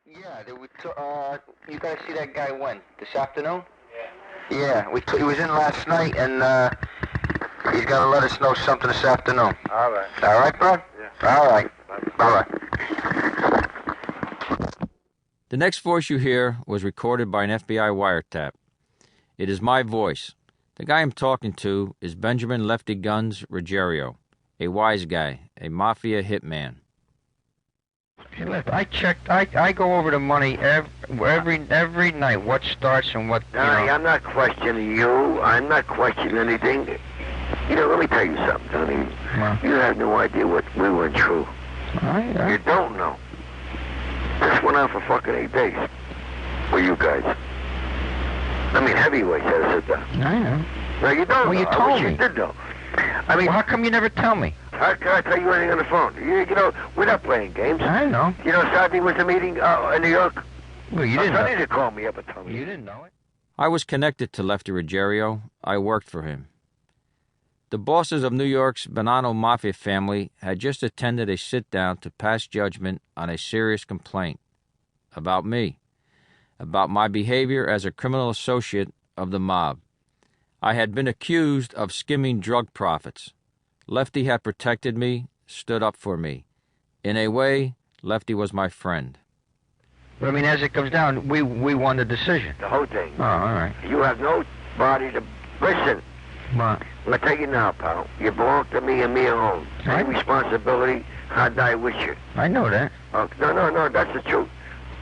Yeah, you gotta see that guy when? This afternoon? Yeah. Yeah, he was in last night, and he's gonna let us know something this afternoon. All right. All right, bud? Yeah. All right. Bye-bye. The next voice you hear was recorded by an FBI wiretap. It is my voice. The guy I'm talking to is Benjamin Lefty Guns Ruggiero, a wise guy, a Mafia hitman. Hey, look, I checked. I go over the money every night. What starts and what. Donnie, I'm not questioning you. I'm not questioning anything. You know, let me tell you something, Donnie. Well, You have no idea what we went through. You don't know. This went on for fucking 8 days. For you guys. I mean, heavyweights had to sit down. I know. No, you don't. Well, you know. I told wish me. You did know. I mean, Well, how come you never tell me? how can I tell you anything on the phone? You know, we're not playing games. I know. You know, Saturday was a meeting in New York. Well, you didn't know. Sonny didn't call me up and tell me. You didn't know it. I was connected to Lefty Ruggiero. I worked for him. The bosses of New York's Bonanno Mafia family had just attended a sit-down to pass judgment on a serious complaint about me, about my behavior as a criminal associate of the mob. I had been accused of skimming drug profits. Lefty had protected me, stood up for me. In a way, Lefty was my friend. But I mean, as it comes down, we won the decision. The whole thing. Oh, all right. You have no body to... Listen, But I'm going to take you now, pal. You belong to me and me alone. Right. Any responsibility, I die with you. I know that. No, that's the truth.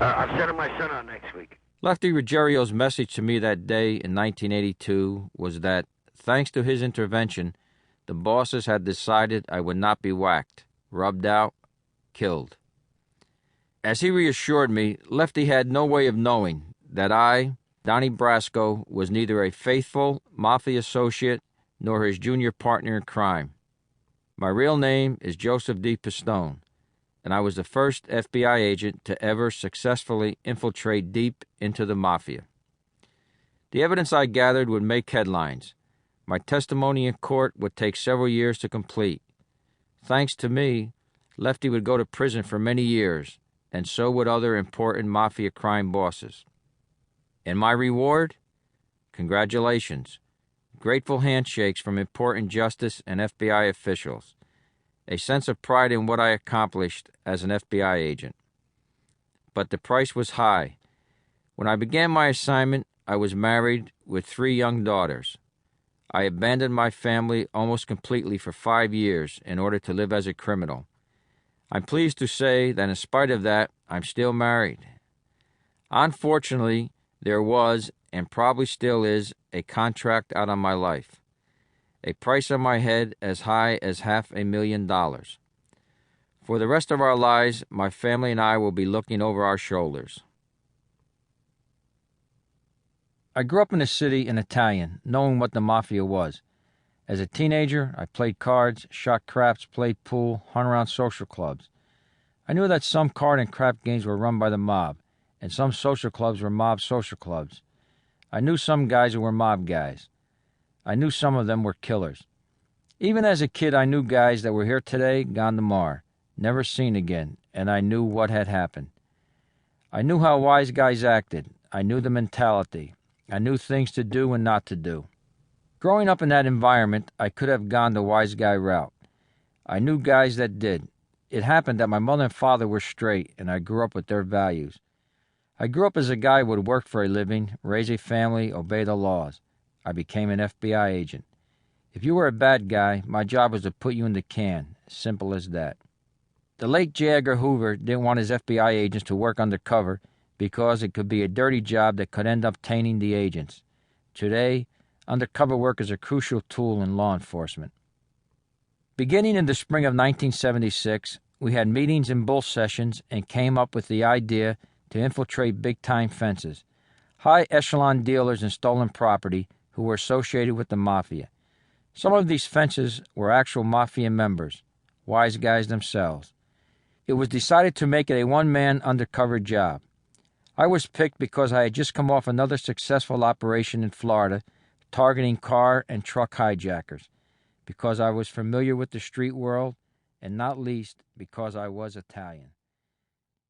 I'm sending my son out next week. Lefty Ruggiero's message to me that day in 1982 was that, thanks to his intervention, the bosses had decided I would not be whacked, rubbed out, killed. As he reassured me, Lefty had no way of knowing that I, Donnie Brasco, was neither a faithful Mafia associate nor his junior partner in crime. My real name is Joseph D. Pistone, and I was the first FBI agent to ever successfully infiltrate deep into the Mafia. The evidence I gathered would make headlines. My testimony in court would take several years to complete. Thanks to me, Lefty would go to prison for many years, and so would other important Mafia crime bosses. And my reward? Congratulations. Grateful handshakes from important justice and FBI officials. A sense of pride in what I accomplished as an FBI agent. But the price was high. When I began my assignment, I was married with 3 young daughters. I abandoned my family almost completely for 5 years in order to live as a criminal. I'm pleased to say that in spite of that, I'm still married. Unfortunately, there was, and probably still is, a contract out on my life. A price on my head as high as $500,000. For the rest of our lives, my family and I will be looking over our shoulders. I grew up in the city in Italian, knowing what the Mafia was. As a teenager, I played cards, shot craps, played pool, hung around social clubs. I knew that some card and crap games were run by the mob, and some social clubs were mob social clubs. I knew some guys who were mob guys. I knew some of them were killers. Even as a kid, I knew guys that were here today, gone tomorrow, never seen again, and I knew what had happened. I knew how wise guys acted. I knew the mentality. I knew things to do and not to do. Growing up in that environment, I could have gone the wise guy route. I knew guys that did. It happened that my mother and father were straight, and I grew up with their values. I grew up as a guy who would work for a living, raise a family, obey the laws. I became an FBI agent. If you were a bad guy, my job was to put you in the can. Simple as that. The late J. Edgar Hoover didn't want his FBI agents to work undercover because it could be a dirty job that could end up tainting the agents. Today, undercover work is a crucial tool in law enforcement. Beginning in the spring of 1976, we had meetings and bull sessions and came up with the idea to infiltrate big-time fences, high-echelon dealers in stolen property who were associated with the Mafia. Some of these fences were actual Mafia members, wise guys themselves. It was decided to make it a one-man undercover job. I was picked because I had just come off another successful operation in Florida targeting car and truck hijackers, because I was familiar with the street world, and not least because I was Italian.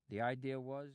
The idea was